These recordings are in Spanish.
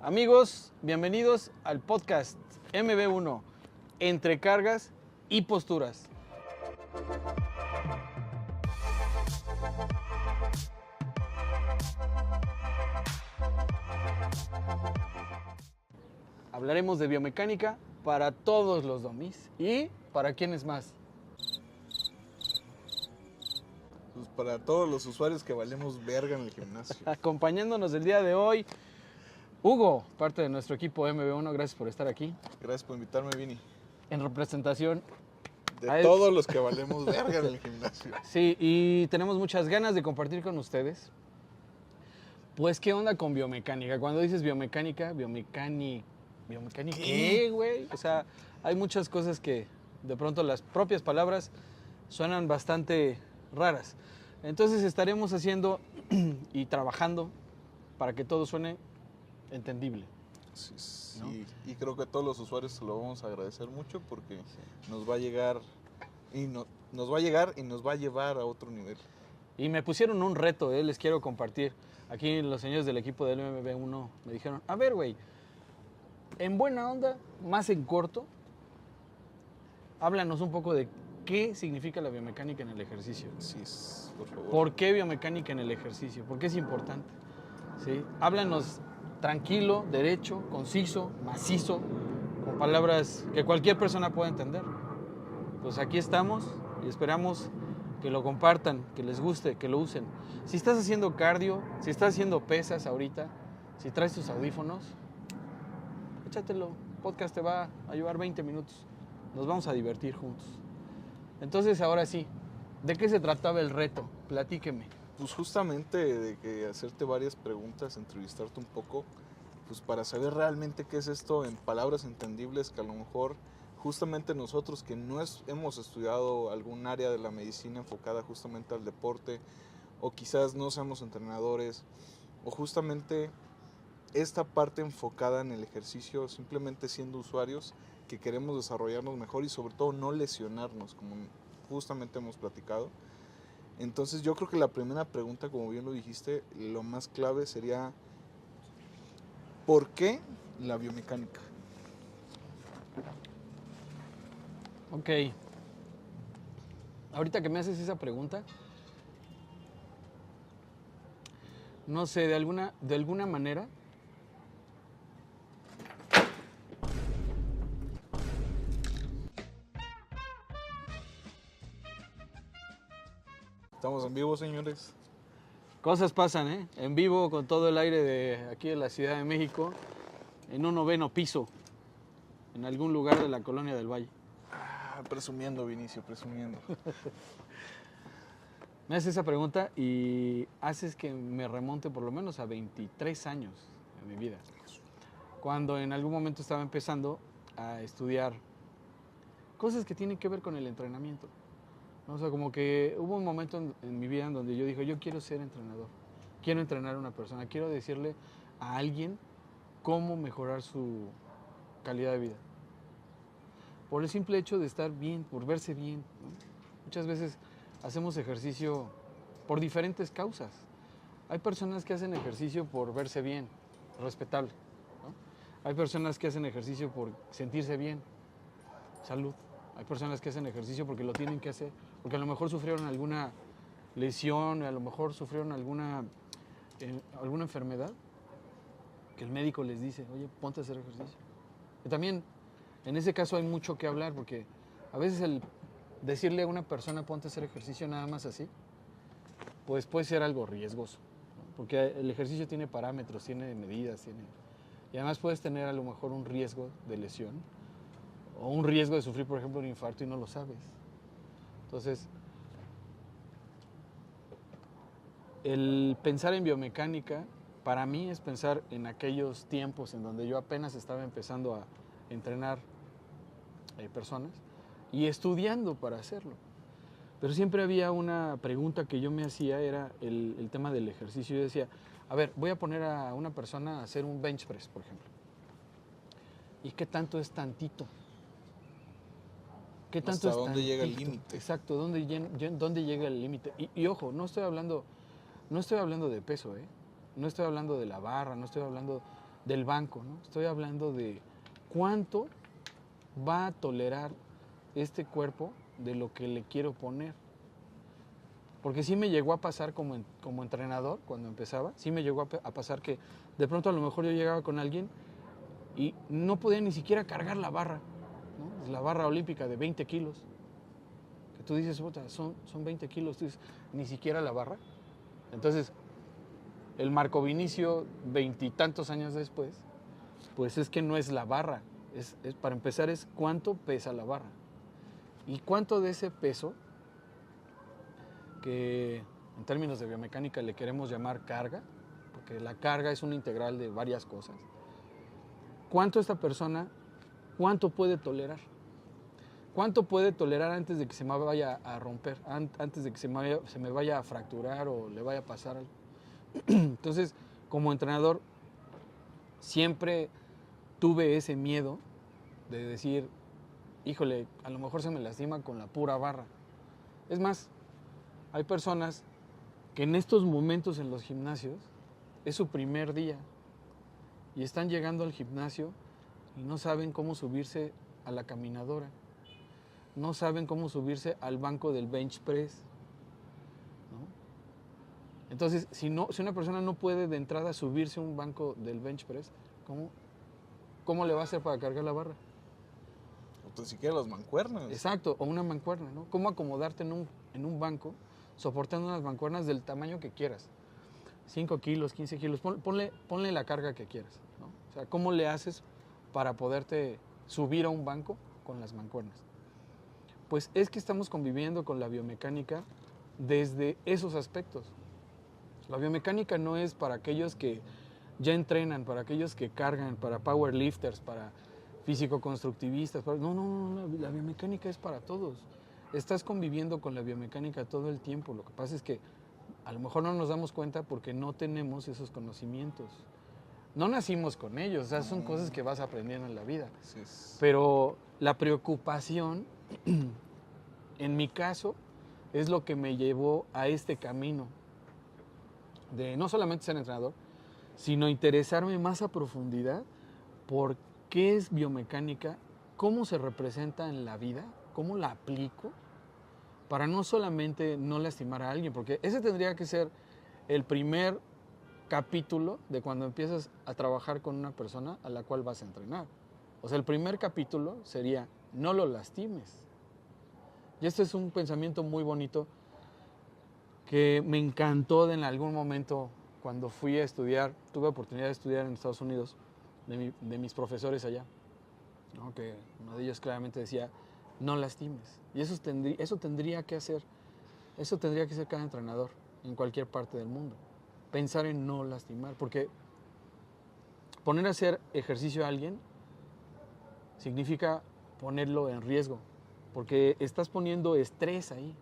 Amigos, bienvenidos al podcast MB1, entre cargas y posturas. Hablaremos de biomecánica para todos los domis y para quienes más. Pues para todos los usuarios que valemos verga en el gimnasio. Acompañándonos el día de hoy, Hugo, parte de nuestro equipo MB1, gracias por estar aquí. Gracias por invitarme, Vini. En representación. De todos los que valemos verga en el gimnasio. Sí, y tenemos muchas ganas de compartir con ustedes. Pues, ¿qué onda con biomecánica? Cuando dices biomecánica, ¿biomecánica qué, güey? O sea, hay muchas cosas que de pronto las propias palabras suenan bastante raras. Entonces estaremos haciendo y trabajando para que todo suene entendible. Sí, ¿no? Y creo que a todos los usuarios se lo vamos a agradecer mucho porque nos va a llegar y nos va a llevar a otro nivel. Y me pusieron un reto, les quiero compartir. Aquí los señores del equipo del MB1 me dijeron, a ver, güey, en buena onda, más en corto, háblanos un poco de qué significa la biomecánica en el ejercicio. Sí, por favor. ¿Por qué biomecánica en el ejercicio? ¿Por qué es importante? ¿Sí? Háblanos tranquilo, derecho, conciso, macizo, con palabras que cualquier persona pueda entender. Pues aquí estamos y esperamos que lo compartan, que les guste, que lo usen. Si estás haciendo cardio, si estás haciendo pesas ahorita, si traes tus audífonos, échatelo. Podcast te va a llevar 20 minutos. Nos vamos a divertir juntos. Entonces, ahora sí, ¿de qué se trataba el reto? Platíqueme. Pues justamente de que hacerte varias preguntas, entrevistarte un poco, pues para saber realmente qué es esto en palabras entendibles que a lo mejor justamente nosotros que no hemos estudiado algún área de la medicina enfocada justamente al deporte, o quizás no seamos entrenadores, o justamente esta parte enfocada en el ejercicio, simplemente siendo usuarios que queremos desarrollarnos mejor y sobre todo no lesionarnos, como justamente hemos platicado. Entonces yo creo que la primera pregunta, como bien lo dijiste, lo más clave sería ¿por qué la biomecánica? Ok. Ahorita que me haces esa pregunta, no sé, de alguna manera, Estamos en vivo, señores. cosas pasan, ¿eh? En vivo, con todo el aire de aquí de la Ciudad de México, en un 9º piso, en algún lugar de la Colonia del Valle. Presumiendo, Vinicio, presumiendo. Me haces esa pregunta y haces que me remonte por lo menos a 23 años en mi vida. Cuando en algún momento estaba empezando a estudiar cosas que tienen que ver con el entrenamiento. ¿No? O sea, como que hubo un momento en mi vida en donde yo dije, yo quiero ser entrenador. Quiero entrenar a una persona. Quiero decirle a alguien cómo mejorar su calidad de vida. Por el simple hecho de estar bien, por verse bien, ¿no? Muchas veces hacemos ejercicio por diferentes causas. Hay personas que hacen ejercicio por verse bien, respetable, ¿no? Hay personas que hacen ejercicio por sentirse bien, salud. Hay personas que hacen ejercicio porque lo tienen que hacer, porque a lo mejor sufrieron alguna lesión, a lo mejor sufrieron alguna enfermedad, que el médico les dice, oye, ponte a hacer ejercicio. Y también, en ese caso hay mucho que hablar, porque a veces el decirle a una persona ponte a hacer ejercicio nada más así, pues puede ser algo riesgoso, ¿no? Porque el ejercicio tiene parámetros, tiene medidas, y además puedes tener a lo mejor un riesgo de lesión o un riesgo de sufrir, por ejemplo, un infarto y no lo sabes. Entonces, el pensar en biomecánica para mí es pensar en aquellos tiempos en donde yo apenas estaba empezando a entrenar personas y estudiando para hacerlo. Pero siempre había una pregunta que yo me hacía, era el tema del ejercicio. Yo decía, a ver, voy a poner a una persona a hacer un bench press, por ejemplo. ¿Y qué tanto es tantito? ¿Qué tanto ¿Hasta dónde llega el límite? Exacto, ¿dónde llega el límite? Y ojo, no estoy hablando de peso, ¿eh? No estoy hablando de la barra, no estoy hablando del banco, ¿no? Estoy hablando de cuánto va a tolerar este cuerpo de lo que le quiero poner. Porque sí me llegó a pasar como entrenador, cuando empezaba, sí me llegó a pasar que de pronto a lo mejor yo llegaba con alguien y no podía ni siquiera cargar la barra, ¿no? La barra olímpica de 20 kilos. Que tú dices, son 20 kilos, tú dices, ni siquiera la barra. Entonces, el Marco Vinicio, 20 y tantos años después, pues es que no es la barra. Para empezar, es cuánto pesa la barra. Y cuánto de ese peso, que en términos de biomecánica le queremos llamar carga, porque la carga es una integral de varias cosas, cuánto esta persona, cuánto puede tolerar. ¿Cuánto puede tolerar antes de que se me vaya a romper, antes de que se me vaya a fracturar o le vaya a pasar algo? Entonces, como entrenador, siempre tuve ese miedo de decir, híjole, a lo mejor se me lastima con la pura barra. Es más, hay personas que en estos momentos en los gimnasios es su primer día y están llegando al gimnasio y no saben cómo subirse a la caminadora, no saben cómo subirse al banco del bench press, ¿no? Entonces, si una persona no puede de entrada subirse a un banco del bench press, ¿cómo le va a hacer para cargar la barra? O ni siquiera las mancuernas. Exacto, o una mancuerna, ¿no? ¿Cómo acomodarte en un banco soportando unas mancuernas del tamaño que quieras? 5 kilos, 15 kilos, ponle la carga que quieras, ¿no? O sea, ¿cómo le haces para poderte subir a un banco con las mancuernas? Pues es que estamos conviviendo con la biomecánica desde esos aspectos. La biomecánica no es para aquellos que ya entrenan, para aquellos que cargan, para powerlifters, para físico-constructivistas. No, la biomecánica es para todos. Estás conviviendo con la biomecánica todo el tiempo. Lo que pasa es que a lo mejor no nos damos cuenta porque no tenemos esos conocimientos. No nacimos con ellos, o sea, son cosas que vas aprendiendo en la vida. Sí. Pero la preocupación, en mi caso, es lo que me llevó a este camino de no solamente ser entrenador, sino interesarme más a profundidad por qué es biomecánica, cómo se representa en la vida, cómo la aplico, para no solamente no lastimar a alguien, porque ese tendría que ser el primer capítulo de cuando empiezas a trabajar con una persona a la cual vas a entrenar. O sea, el primer capítulo sería, no lo lastimes. Y esto es un pensamiento muy bonito que me encantó en algún momento cuando fui a estudiar, tuve oportunidad de estudiar en Estados Unidos, de mis profesores allá, ¿no? Que uno de ellos claramente decía, no lastimes. Y eso tendría que hacer cada entrenador en cualquier parte del mundo. Pensar en no lastimar, porque poner a hacer ejercicio a alguien significa ponerlo en riesgo, porque estás poniendo estrés ahí.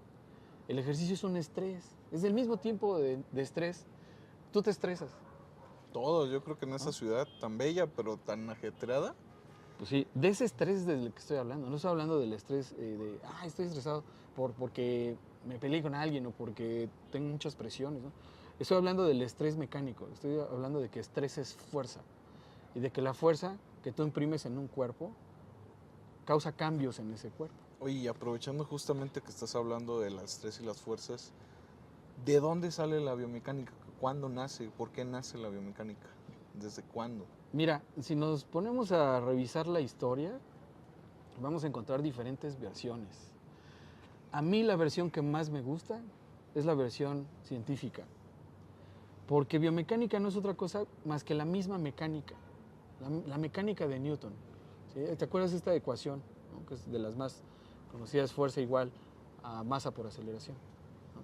El ejercicio es un estrés, es del mismo tiempo de estrés. Tú te estresas. Todo, yo creo que en esa ciudad tan bella, pero tan ajetreada. Pues sí, de ese estrés del que estoy hablando. No estoy hablando del estrés estoy estresado porque me peleé con alguien o porque tengo muchas presiones, ¿no? Estoy hablando del estrés mecánico. Estoy hablando de que estrés es fuerza. Y de que la fuerza que tú imprimes en un cuerpo causa cambios en ese cuerpo. Oye, y aprovechando justamente que estás hablando del estrés y las fuerzas, ¿de dónde sale la biomecánica? ¿Cuándo nace? ¿Por qué nace la biomecánica? ¿Desde cuándo? Mira, si nos ponemos a revisar la historia, vamos a encontrar diferentes versiones. A mí la versión que más me gusta es la versión científica, porque biomecánica no es otra cosa más que la misma mecánica, la mecánica de Newton, ¿sí? ¿Te acuerdas de esta ecuación, ¿no? Que es de las más conocidas, fuerza igual a masa por aceleración, ¿no?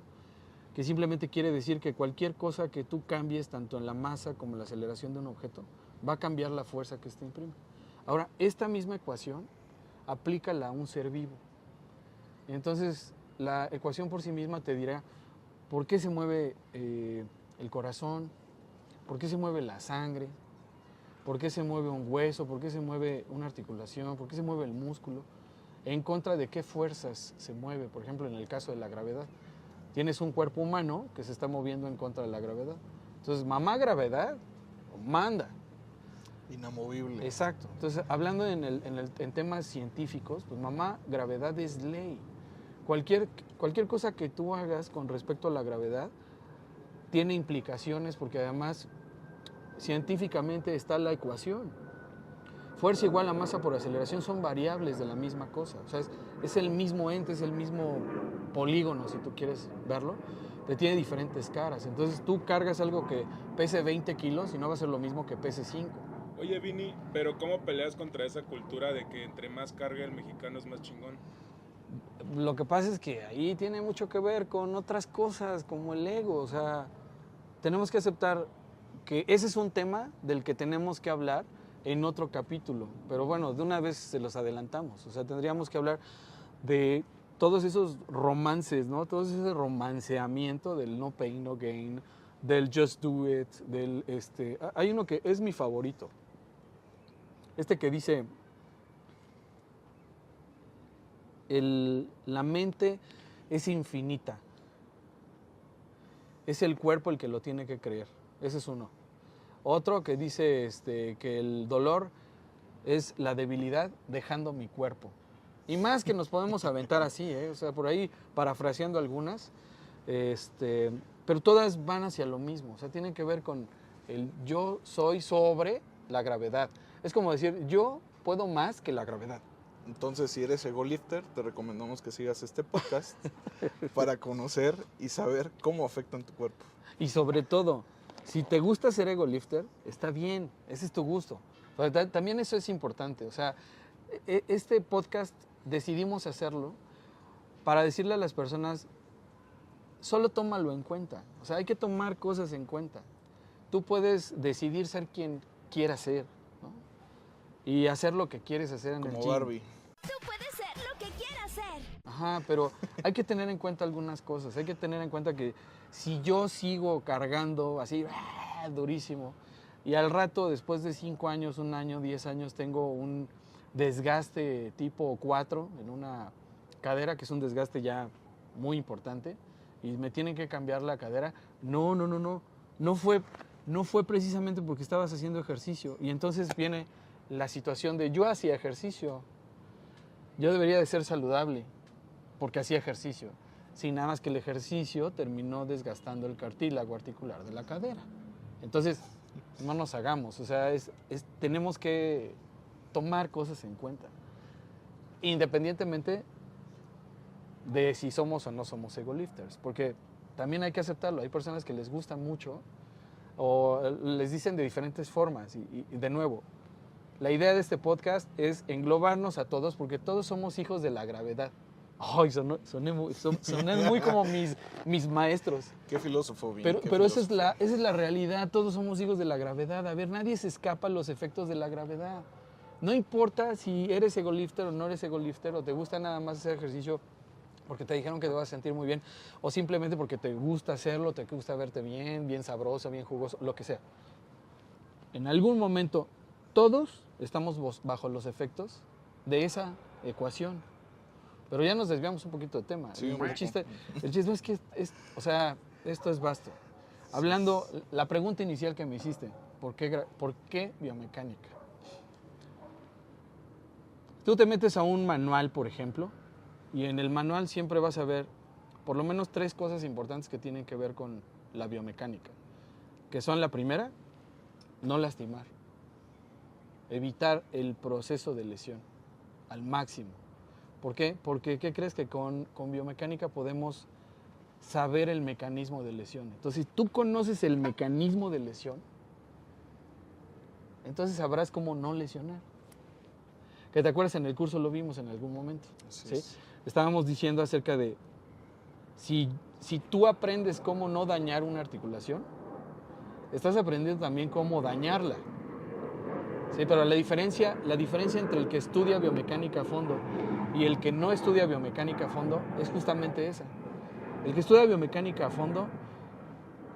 Que simplemente quiere decir que cualquier cosa que tú cambies, tanto en la masa como en la aceleración de un objeto, va a cambiar la fuerza que este imprime. Ahora, esta misma ecuación, aplícala a un ser vivo. Entonces, la ecuación por sí misma te dirá por qué se mueve el corazón, por qué se mueve la sangre, por qué se mueve un hueso, por qué se mueve una articulación, por qué se mueve el músculo, en contra de qué fuerzas se mueve. Por ejemplo, en el caso de la gravedad, tienes un cuerpo humano que se está moviendo en contra de la gravedad. Entonces, mamá gravedad, manda. Inamovible. Exacto. Entonces, hablando en temas científicos, pues mamá, gravedad es ley. Cualquier cosa que tú hagas con respecto a la gravedad tiene implicaciones porque además científicamente está la ecuación. Fuerza igual a masa por aceleración son variables de la misma cosa. O sea, es el mismo ente, es el mismo polígono, si tú quieres verlo, pero tiene diferentes caras. Entonces tú cargas algo que pese 20 kilos y no va a ser lo mismo que pese 5. Oye, Vini, pero ¿cómo peleas contra esa cultura de que entre más carga el mexicano es más chingón? Lo que pasa es que ahí tiene mucho que ver con otras cosas, como el ego. O sea, tenemos que aceptar que ese es un tema del que tenemos que hablar en otro capítulo. Pero bueno, de una vez se los adelantamos. O sea, tendríamos que hablar de todos esos romances, ¿no? Todo ese romanceamiento del no pain, no gain, del just do it, del Hay uno que es mi favorito. Que dice... La mente es infinita. Es el cuerpo el que lo tiene que creer. Ese es uno. Otro que dice que el dolor es la debilidad dejando mi cuerpo. Y más que nos podemos aventar así, o sea, por ahí parafraseando algunas, pero todas van hacia lo mismo. O sea, tienen que ver con el yo soy sobre la gravedad. Es como decir, yo puedo más que la gravedad. Entonces, si eres egolifter, te recomendamos que sigas este podcast para conocer y saber cómo afectan tu cuerpo. Y sobre todo, si te gusta ser egolifter, está bien, ese es tu gusto. Pero también eso es importante. O sea, este podcast decidimos hacerlo para decirle a las personas, solo tómalo en cuenta. O sea, hay que tomar cosas en cuenta. Tú puedes decidir ser quien quieras ser, ¿no? Y hacer lo que quieres hacer en el gym. Como Barbie. Tú puedes ser lo que quieras ser. Ajá, pero hay que tener en cuenta algunas cosas. Hay que tener en cuenta que si yo sigo cargando así, durísimo, y al rato, después de 5 años, 1 año, 10 años, tengo un desgaste tipo 4 en una cadera, que es un desgaste ya muy importante, y me tienen que cambiar la cadera. No fue precisamente porque estabas haciendo ejercicio. Y entonces viene la situación de yo hacía ejercicio. Yo debería de ser saludable porque hacía ejercicio. Sin nada más que el ejercicio terminó desgastando el cartílago articular de la cadera. Entonces, no nos hagamos. O sea, tenemos que tomar cosas en cuenta. Independientemente de si somos o no somos egolifters. Porque también hay que aceptarlo. Hay personas que les gusta mucho o les dicen de diferentes formas. Y de nuevo, la idea de este podcast es englobarnos a todos porque todos somos hijos de la gravedad. Ay, soné muy como mis maestros. Qué filósofo, bien. Pero esa es la realidad, todos somos hijos de la gravedad. A ver, nadie se escapa a los efectos de la gravedad. No importa si eres egolifter o no eres egolifter, o te gusta nada más hacer ejercicio porque te dijeron que te vas a sentir muy bien, o simplemente porque te gusta hacerlo, te gusta verte bien sabroso, bien jugoso, lo que sea. En algún momento, todos estamos bajo los efectos de esa ecuación. Pero ya nos desviamos un poquito de tema. Sí, el chiste es que o sea, esto es vasto. Hablando, la pregunta inicial que me hiciste, ¿por qué biomecánica? Tú te metes a un manual, por ejemplo, y en el manual siempre vas a ver por lo menos 3 cosas importantes que tienen que ver con la biomecánica. Que son la primera, no lastimar. Evitar el proceso de lesión al máximo. ¿Por qué? Porque, ¿qué crees? Que con biomecánica podemos saber el mecanismo de lesión. Entonces, si tú conoces el mecanismo de lesión, entonces sabrás cómo no lesionar. Que te acuerdas, en el curso lo vimos en algún momento. ¿Sí? Estábamos diciendo acerca de si tú aprendes cómo no dañar una articulación, estás aprendiendo también cómo dañarla. Sí, pero la diferencia entre el que estudia biomecánica a fondo y el que no estudia biomecánica a fondo es justamente esa. El que estudia biomecánica a fondo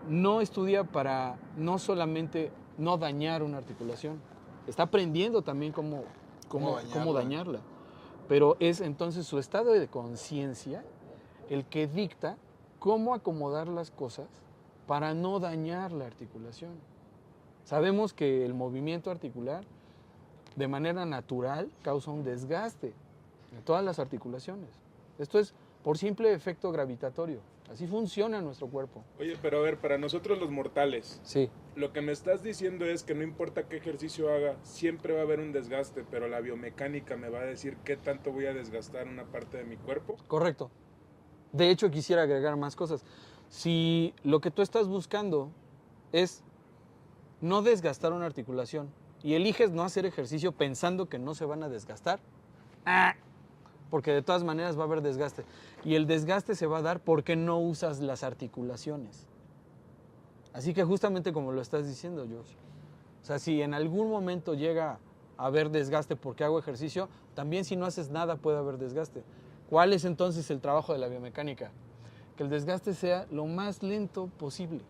no estudia para no solamente no dañar una articulación, está aprendiendo también cómo dañarla. Pero es entonces su estado de conciencia el que dicta cómo acomodar las cosas para no dañar la articulación. Sabemos que el movimiento articular de manera natural causa un desgaste de todas las articulaciones. Esto es por simple efecto gravitatorio. Así funciona nuestro cuerpo. Oye, pero a ver, para nosotros los mortales, Sí. lo que me estás diciendo es que no importa qué ejercicio haga, siempre va a haber un desgaste, pero la biomecánica me va a decir qué tanto voy a desgastar una parte de mi cuerpo. Correcto. De hecho, quisiera agregar más cosas. Si lo que tú estás buscando es no desgastar una articulación y eliges no hacer ejercicio pensando que no se van a desgastar, porque de todas maneras va a haber desgaste. Y el desgaste se va a dar porque no usas las articulaciones. Así que justamente como lo estás diciendo, George. O sea, si en algún momento llega a haber desgaste porque hago ejercicio, también si no haces nada puede haber desgaste. ¿Cuál es entonces el trabajo de la biomecánica? Que el desgaste sea lo más lento posible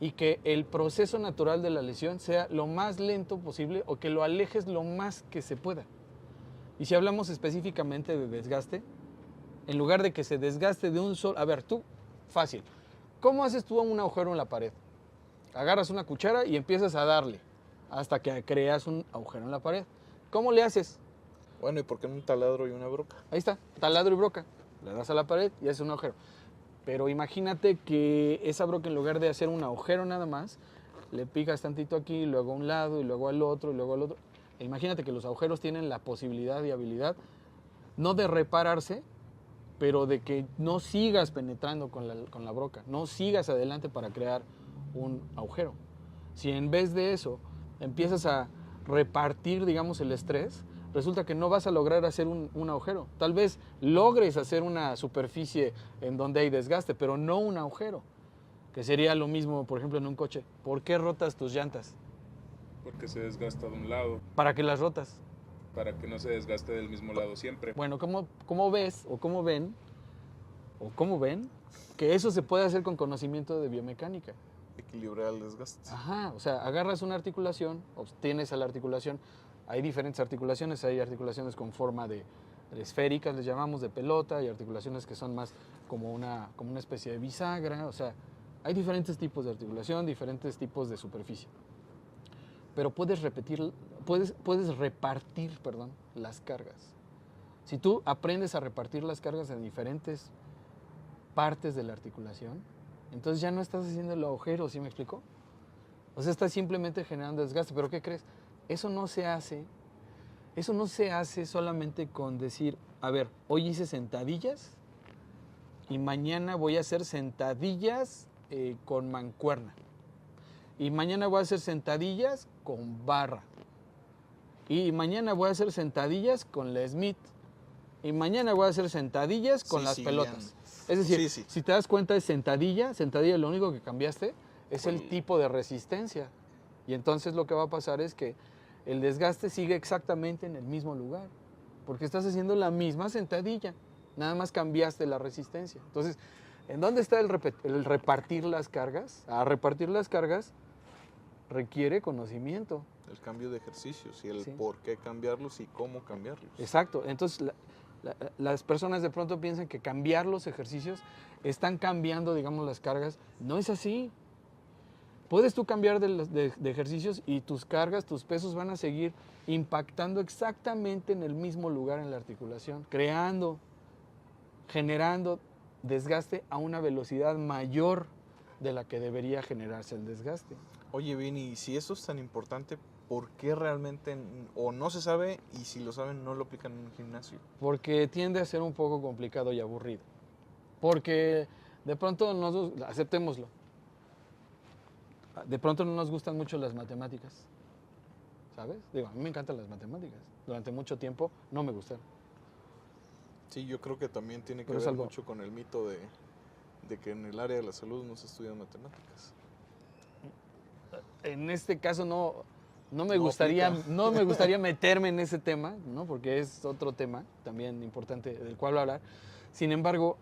y que el proceso natural de la lesión sea lo más lento posible o que lo alejes lo más que se pueda. Y si hablamos específicamente de desgaste, en lugar de que se desgaste de un solo... A ver, tú, fácil. ¿Cómo haces tú un agujero en la pared? Agarras una cuchara y empiezas a darle hasta que creas un agujero en la pared. ¿Cómo le haces? Bueno, ¿y por qué no un taladro y una broca? Ahí está, taladro y broca. Le das a la pared y haces un agujero. Pero imagínate que esa broca, en lugar de hacer un agujero nada más, le picas tantito aquí, luego a un lado, y luego al otro, y luego al otro. E imagínate que los agujeros tienen la posibilidad y habilidad, no de repararse, pero de que no sigas penetrando con la broca, no sigas adelante para crear un agujero. Si en vez de eso empiezas a repartir, digamos, el estrés, resulta que no vas a lograr hacer un agujero. Tal vez logres hacer una superficie en donde hay desgaste, pero no un agujero, que sería lo mismo, por ejemplo, en un coche. ¿Por qué rotas tus llantas? Porque se desgasta de un lado, ¿Para qué las rotas? para que no se desgaste del mismo lado siempre. Bueno, ¿cómo ves o cómo ven que eso se puede hacer con conocimiento de biomecánica? Equilibrar el desgaste. Ajá, o sea, agarras una articulación, obtienes a la articulación, hay diferentes articulaciones, hay articulaciones con forma de esféricas, les llamamos de pelota, hay articulaciones que son más como una especie de bisagra, o sea, hay diferentes tipos de articulación, diferentes tipos de superficie. Pero puedes repartir, las cargas. Si tú aprendes a repartir las cargas en diferentes partes de la articulación, entonces ya no estás haciendo el agujero, ¿sí me explico? O sea, estás simplemente generando desgaste. ¿Pero qué crees? Eso no se hace solamente con decir, a ver, hoy hice sentadillas y mañana voy a hacer sentadillas con mancuerna. Y mañana voy a hacer sentadillas con barra. Y mañana voy a hacer sentadillas con la Smith. Y mañana voy a hacer sentadillas con las pelotas. Es decir, si te das cuenta de sentadilla lo único que cambiaste es el tipo de resistencia. Y entonces lo que va a pasar es que el desgaste sigue exactamente en el mismo lugar. Porque estás haciendo la misma sentadilla. Nada más cambiaste la resistencia. Entonces, ¿en dónde está el repartir las cargas? A repartir las cargas requiere conocimiento. El cambio de ejercicios y el Sí. por qué cambiarlos y cómo cambiarlos. Exacto. Entonces, las personas de pronto piensan que cambiar los ejercicios están cambiando, digamos, las cargas. No es así. Puedes tú cambiar de ejercicios y tus cargas, tus pesos van a seguir impactando exactamente en el mismo lugar en la articulación, generando desgaste a una velocidad mayor de la que debería generarse el desgaste. Oye, Vini, si eso es tan importante, ¿por qué realmente o no se sabe y si lo saben no lo aplican en un gimnasio? Porque tiende a ser un poco complicado y aburrido. Porque de pronto, aceptémoslo, de pronto no nos gustan mucho las matemáticas, ¿sabes? Digo, a mí me encantan las matemáticas. Durante mucho tiempo no me gustaron. Sí, yo creo que también tiene que Pero es ver algo- mucho con el mito de que en el área de la salud no se estudian matemáticas. En este caso no me No gustaría, aplica. no me gustaría meterme en ese tema, ¿no? Porque es otro tema también importante del cual hablar. Sin embargo,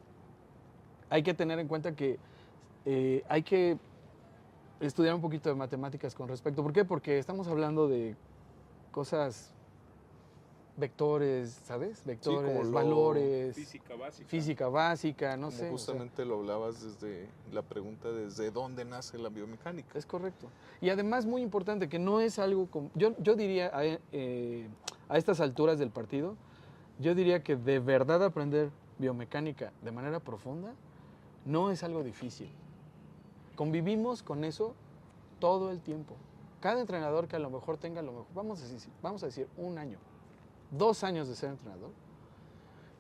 hay que tener en cuenta que hay que estudiar un poquito de matemáticas con respecto. ¿Por qué? Porque estamos hablando de cosas vectores, ¿sabes? Vectores, como valores, Física básica. básica, no Como sé. o sea, justamente lo hablabas desde la pregunta, desde dónde nace la biomecánica. es correcto. Y además muy importante que no es algo como... Yo diría a estas alturas del partido, yo diría que de verdad aprender biomecánica de manera profunda no es algo difícil. Convivimos con eso todo el tiempo. Cada entrenador que a lo mejor tenga, vamos a decir 1 año, 2 años de ser entrenador,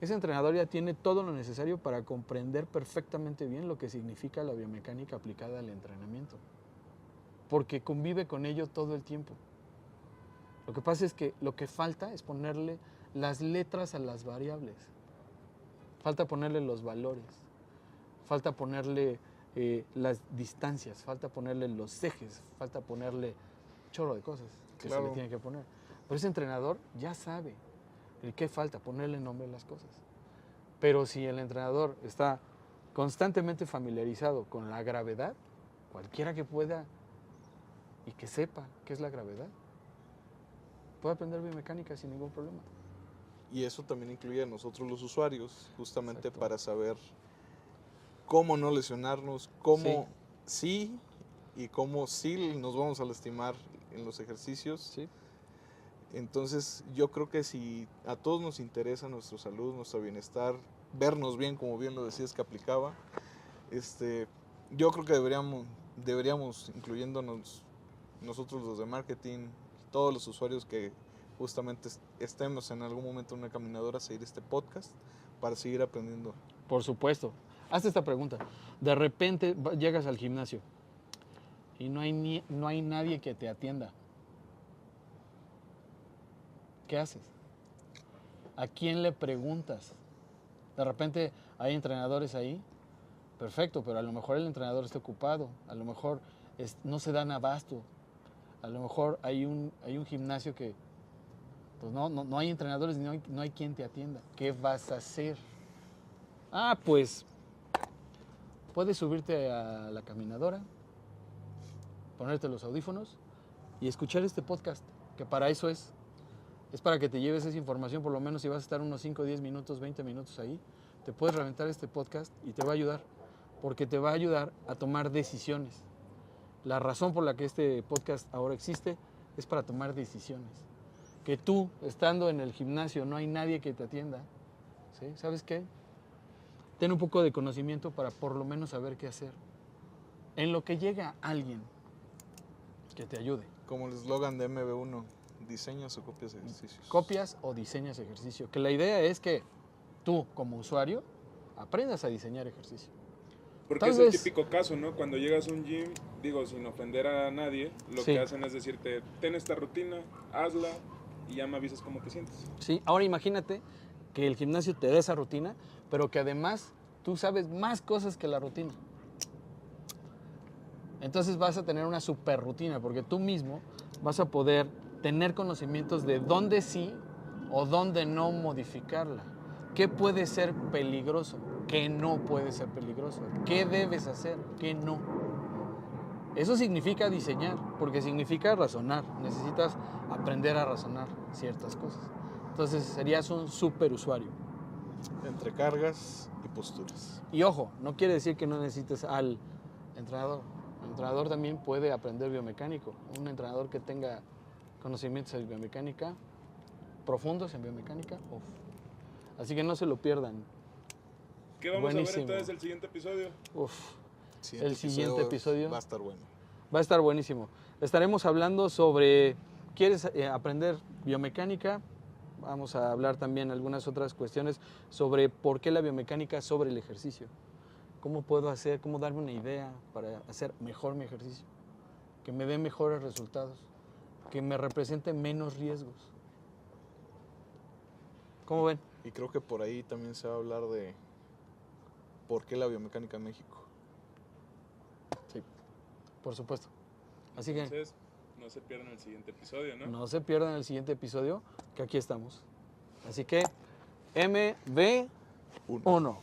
ese entrenador ya tiene todo lo necesario para comprender perfectamente bien lo que significa la biomecánica aplicada al entrenamiento, porque convive con ello todo el tiempo. Lo que pasa es que lo que falta es ponerle las letras a las variables, falta ponerle los valores, falta ponerle las distancias, falta ponerle los ejes, falta ponerle un chorro de cosas que se le tiene que poner. Pero ese entrenador ya sabe el qué falta, ponerle nombre a las cosas. Pero si el entrenador está constantemente familiarizado con la gravedad, cualquiera que pueda y que sepa qué es la gravedad, puede aprender biomecánica sin ningún problema. Y eso también incluye a nosotros los usuarios, justamente Exacto. para saber cómo no lesionarnos, cómo sí y cómo sí nos vamos a lastimar en los ejercicios. ¿Sí? Entonces yo creo que si a todos nos interesa nuestra salud, nuestro bienestar, vernos bien, como bien lo decías que aplicaba, yo creo que deberíamos incluyéndonos nosotros los de marketing, todos los usuarios que justamente estemos en algún momento en una caminadora, seguir este podcast para seguir aprendiendo. Por supuesto. Hazte esta pregunta. De repente llegas al gimnasio y no hay nadie que te atienda. ¿Qué haces? ¿A quién le preguntas? De repente hay entrenadores ahí. Perfecto, pero a lo mejor el entrenador está ocupado. A lo mejor no se dan abasto. A lo mejor hay un gimnasio que pues no hay entrenadores, no hay quien te atienda. ¿Qué vas a hacer? Pues puedes subirte a la caminadora, ponerte los audífonos y escuchar este podcast, que para eso es. Es para que te lleves esa información, por lo menos si vas a estar unos 5, 10 minutos, 20 minutos ahí, te puedes reventar este podcast y te va a ayudar, porque te va a ayudar a tomar decisiones. La razón por la que este podcast ahora existe es para tomar decisiones. Que tú, estando en el gimnasio, no hay nadie que te atienda, ¿sí? ¿Sabes qué? Ten un poco de conocimiento para por lo menos saber qué hacer. En lo que llega alguien que te ayude. Como el eslogan de MB1, diseñas o copias ejercicios. Copias o diseñas ejercicio. Que la idea es que tú, como usuario, aprendas a diseñar ejercicio. Porque Tal es vez- el típico caso, ¿no? Cuando llegas a un gym, digo, sin ofender a nadie, lo Sí. que hacen es decirte, ten esta rutina, hazla y ya me avisas cómo te sientes. Sí, ahora imagínate que el gimnasio te dé esa rutina, pero que además tú sabes más cosas que la rutina. Entonces vas a tener una super rutina, porque tú mismo vas a poder tener conocimientos de dónde sí o dónde no modificarla. ¿Qué puede ser peligroso? ¿Qué no puede ser peligroso? ¿Qué debes hacer? ¿Qué no? Eso significa diseñar, porque significa razonar. Necesitas aprender a razonar ciertas cosas. Entonces serías un super usuario. Entre cargas y posturas. Y ojo, no quiere decir que no necesites al entrenador. El entrenador también puede aprender biomecánico. Un entrenador que tenga conocimientos de biomecánica, profundos en biomecánica, uf. Así que no se lo pierdan. ¿Qué vamos a Buenísimo. ver entonces el siguiente episodio? Uf, Siguiente El siguiente episodio. va a estar bueno. va a estar buenísimo. Estaremos hablando sobre, ¿quieres aprender biomecánica? Vamos a hablar también algunas otras cuestiones sobre por qué la biomecánica sobre el ejercicio. ¿Cómo puedo hacer, cómo darme una idea para hacer mejor mi ejercicio? Que me dé mejores resultados, que me represente menos riesgos. ¿Cómo ven? Y creo que por ahí también se va a hablar de por qué la biomecánica en México. Sí, por supuesto. Así que Entonces, no se pierdan el siguiente episodio, ¿no? no se pierdan el siguiente episodio, que aquí estamos. Así que, MB1.